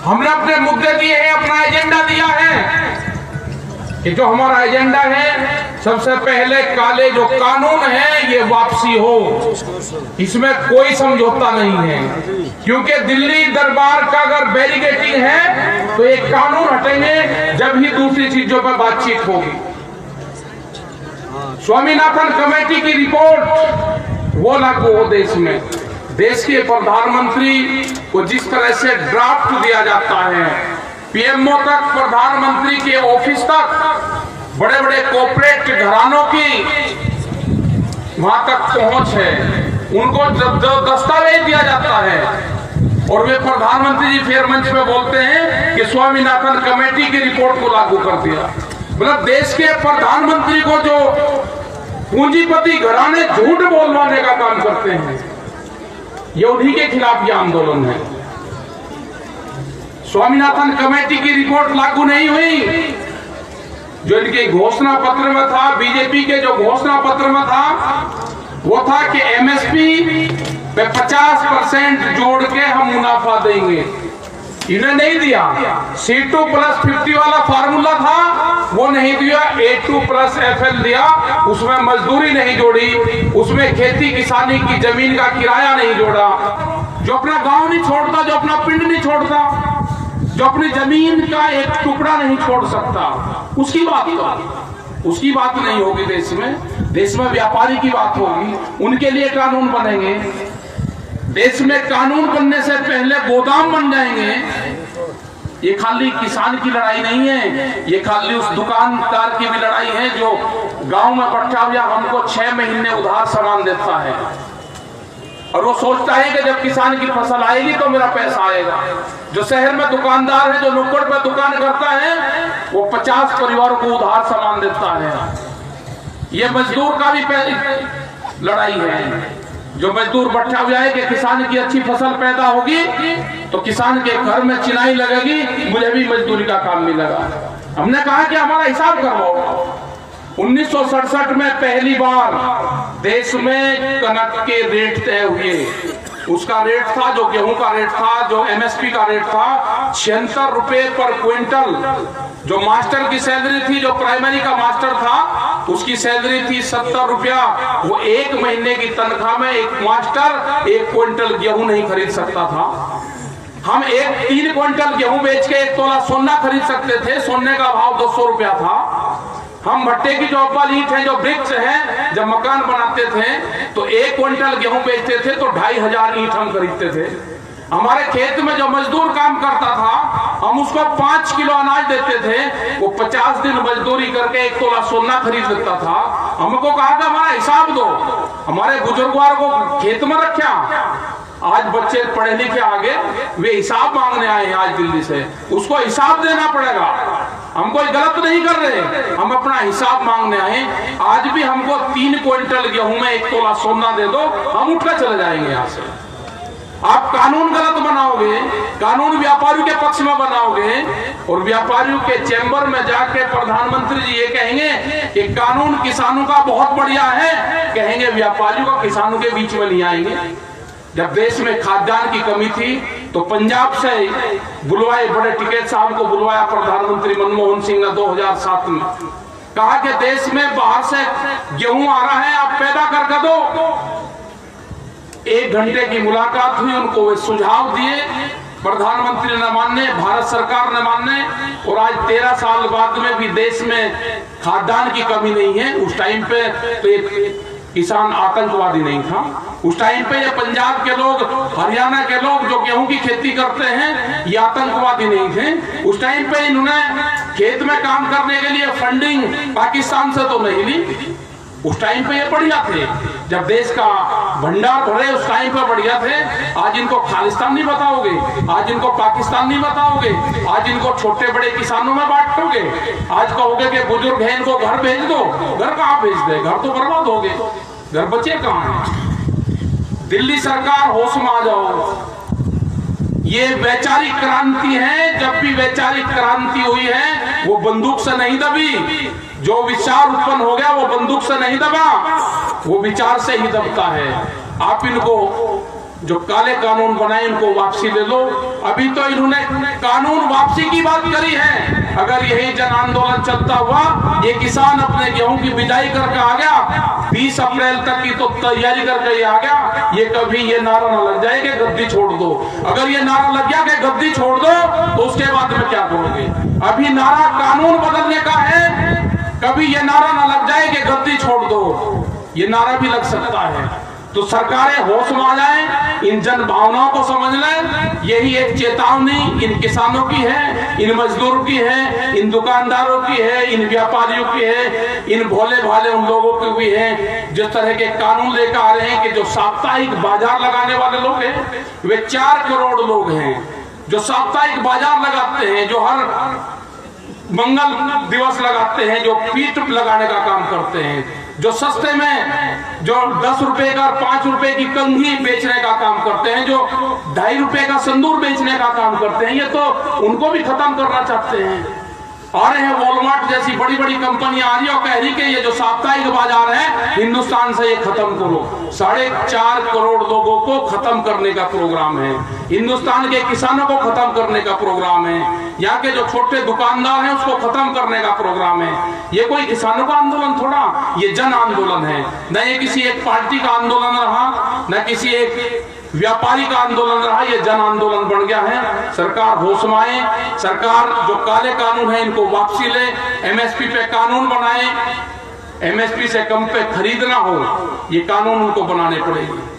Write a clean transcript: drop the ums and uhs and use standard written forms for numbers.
हमने अपने मुद्दे दिए हैं, अपना एजेंडा दिया है कि जो हमारा एजेंडा है, सबसे पहले काले जो कानून है ये वापसी हो, इसमें कोई समझौता नहीं है। क्योंकि दिल्ली दरबार का अगर बैरिकेडिंग है तो एक कानून हटेंगे जब ही दूसरी चीजों पर बातचीत होगी। स्वामीनाथन कमेटी की रिपोर्ट वो लागू हो देश में। देश के प्रधानमंत्री को जिस तरह से ड्राफ्ट दिया जाता है, पीएमओ तक, प्रधानमंत्री के ऑफिस तक, बड़े बड़े कॉर्पोरेट घरानों की वहां तक पहुंच है, उनको जब दस्तावेज दिया जाता है और वे प्रधानमंत्री जी फिर मंच पे बोलते हैं कि स्वामीनाथन कमेटी की रिपोर्ट को लागू कर दिया। मतलब देश के प्रधानमंत्री को जो पूंजीपति घराने झूठ बोलवाने का काम करते हैं, ये उन्हीं के खिलाफ ये आंदोलन है। स्वामीनाथन कमेटी की रिपोर्ट लागू नहीं हुई। जो इनके घोषणा पत्र में था, बीजेपी के जो घोषणा पत्र में था, वो था कि एमएसपी पे 50% जोड़ के हम मुनाफा देंगे। इन्हें नहीं दिया। C2+50 वाला फार्मूला था, वो नहीं दिया। A2+FL दिया, उसमें मजदूरी नहीं जोड़ी, उसमें खेती किसानी की जमीन का किराया नहीं जोड़ा। जो अपना गांव नहीं छोड़ता, जो अपना पिंड नहीं छोड़ता, जो अपनी जमीन का एक टुकड़ा नहीं छोड़ सकता, उसकी बात नहीं होगी देश में। देश में व्यापारी की बात होगी, उनके लिए कानून बनेंगे। देश में कानून बनने से पहले गोदाम बन जाएंगे। ये खाली किसान की लड़ाई नहीं है, ये खाली उस दुकानदार की भी लड़ाई है जो गांव में बैठा हुआ हमको 6 महीने उधार सामान देता है और वो सोचता है कि जब किसान की फसल आएगी तो मेरा पैसा आएगा। जो शहर में दुकानदार है, जो नुक्कड़ पे दुकान करता है, वो 50 परिवारों को उधार सामान देता है। ये मजदूर का भी लड़ाई है। जो मजदूर बैठा हुआ है कि किसान की अच्छी फसल पैदा होगी तो किसान के घर में चिनाई लगेगी, मुझे भी मजदूरी का काम मिलेगा। हमने कहा कि हमारा हिसाब करवाओ। 1967 में पहली बार देश में कनक के रेट तय हुए। उसका रेट था, जो गेहूं का रेट था, जो एमएसपी का रेट था, 76 रुपए पर क्विंटल। जो मास्टर की सैलरी थी, जो प्राइमरी का मास्टर था, उसकी सैलरी थी 70 रुपया। वो एक महीने की तनख्वाह में एक मास्टर 1 क्विंटल गेहूं नहीं खरीद सकता था। हम 3 क्विंटल गेहूं बेच के 1 तोला सोना खरीद सकते थे। सोने का भाव 200 रुपया था। हम भट्टे की जो अव्वल ईंट है, जो ब्रिक्स है, जब मकान बनाते थे तो 1 क्विंटल गेहूं बेचते थे तो 2500 ईंट हम खरीदते थे। हमारे खेत में जो मजदूर काम करता था, हम उसको 5 किलो अनाज देते थे, वो 50 दिन मजदूरी करके 1 तोला सोना खरीद लेता था। हमको कहा कि हमारा हिसाब दो। हमारे बुजुर्गों को खेत में रखा। आज बच्चे पढ़े लिखे आगे, वे हिसाब मांगने आए हैं आज दिल्ली से। उसको हिसाब देना पड़ेगा। हम कोई गलत नहीं कर रहे, हम अपना हिसाब मांगने आए। आज भी हमको 3 क्विंटल गेहूं में 1 तोला सोना दे दो, हम उठकर चले जाएंगे यहाँ से। आप कानून गलत बनाओगे, कानून व्यापारियों के पक्ष में बनाओगे और व्यापारियों के चैम्बर में जाके प्रधानमंत्री जी ये कहेंगे कि कानून किसानों का बहुत बढ़िया है, कहेंगे व्यापारियों का किसानों के बीच में नहीं आएंगे। जब देश में खाद्यान्न की कमी थी तो पंजाब से बुलवाए, बड़े टिकैत साहब को बुलवाया प्रधानमंत्री मनमोहन सिंह ने 2007 में। कहा कि देश में बाहर से गेहूं आ रहा है, आप पैदा करके दो। 1 घंटे की मुलाकात हुई, उनको वे सुझाव दिए, प्रधानमंत्री ने माने, भारत सरकार ने माने और आज 13 साल बाद में भी देश में खाद्यान्न की कमी नहीं है। उस टाइम पे तो किसान आतंकवादी नहीं था। उस टाइम पे ये पंजाब के लोग, हरियाणा के लोग जो गेहूं की खेती करते हैं, ये आतंकवादी नहीं थे। उस टाइम पे इन्होंने खेत में काम करने के लिए फंडिंग पाकिस्तान से तो नहीं ली। उस टाइम पे ये बढ़िया थे, जब देश का भंडार भरे उस टाइम पे बढ़िया थे। आज इनको खालिस्तान नहीं बताओगे, आज इनको पाकिस्तान नहीं बताओगे, आज इनको छोटे बड़े किसानों में बांटोगे। आज कहोगे कि बुजुर्ग है, इनको घर भेज दो। घर कहाँ भेज दे? घर तो बर्बाद हो गए, घर बचे कहाँ हैं? दिल्ली सरकार होश में आ जाओ। ये वैचारिक क्रांति है। जब भी वैचारिक क्रांति हुई है वो बंदूक से नहीं दबी। जो विचार उत्पन्न हो गया वो बंदूक से नहीं दबा, वो विचार से ही दबता है। आप इनको जो काले कानून बनाए इनको वापसी ले लो। अभी तो इन्होंने कानून वापसी की बात करी है। अगर यही जन आंदोलन चलता हुआ, ये किसान अपने गेहूं की बिजाई करके आ गया, 20 अप्रैल तक की तो तैयारी करके ये आ गया, ये कभी ये नारा न लग जाए कि गद्दी छोड़ दो। अगर ये नारा लग गया कि गद्दी छोड़ दो तो उसके बाद में क्या करोगे? अभी नारा कानून बदलने का है, कभी ये नारा न लग जाए कि गद्दी छोड़ दो, ये नारा भी लग सकता है। तो सरकारें होश में आ जाएं, इन जन भावनाओं को समझ लें। यही एक चेतावनी इन किसानों की है, इन मजदूरों की है, इन दुकानदारों की है, इन व्यापारियों की है, इन भोले भाले उन लोगों की भी है जिस तरह के कानून लेकर आ रहे हैं कि जो साप्ताहिक बाजार लगाने वाले लोग हैं, वे 4 करोड़ लोग हैं जो साप्ताहिक बाजार लगाते हैं, जो हर मंगल दिवस लगाते हैं, जो पीठ लगाने का काम करते हैं, जो सस्ते में जो 10 रुपए का 5 रुपए की कंघी बेचने का काम करते हैं, जो 2.5 रुपए का संदूर बेचने का काम करते हैं, ये तो उनको भी खत्म करना चाहते हैं। आ रहे हैं वॉलमार्ट जैसी बड़ी बड़ी कंपनियां आ रही है और कह रही कि ये जो साप्ताहिक बाजार है हिंदुस्तान से ये खत्म करो। 4.5 करोड़ लोगों को खत्म करने का प्रोग्राम है, हिंदुस्तान के किसानों को खत्म करने का प्रोग्राम है, यहाँ के जो छोटे दुकानदार हैं उसको खत्म करने का प्रोग्राम है। ये कोई किसानों का आंदोलन थोड़ा, ये जन आंदोलन है। न ये किसी एक पार्टी का आंदोलन रहा, न किसी एक व्यापारी का आंदोलन रहा, ये जन आंदोलन बन गया है। सरकार होश में आए, सरकार जो काले कानून है इनको वापसी ले, एमएसपी पे कानून बनाए, एमएसपी से कम पे खरीदना हो, ये कानून उनको बनाने पड़ेंगे।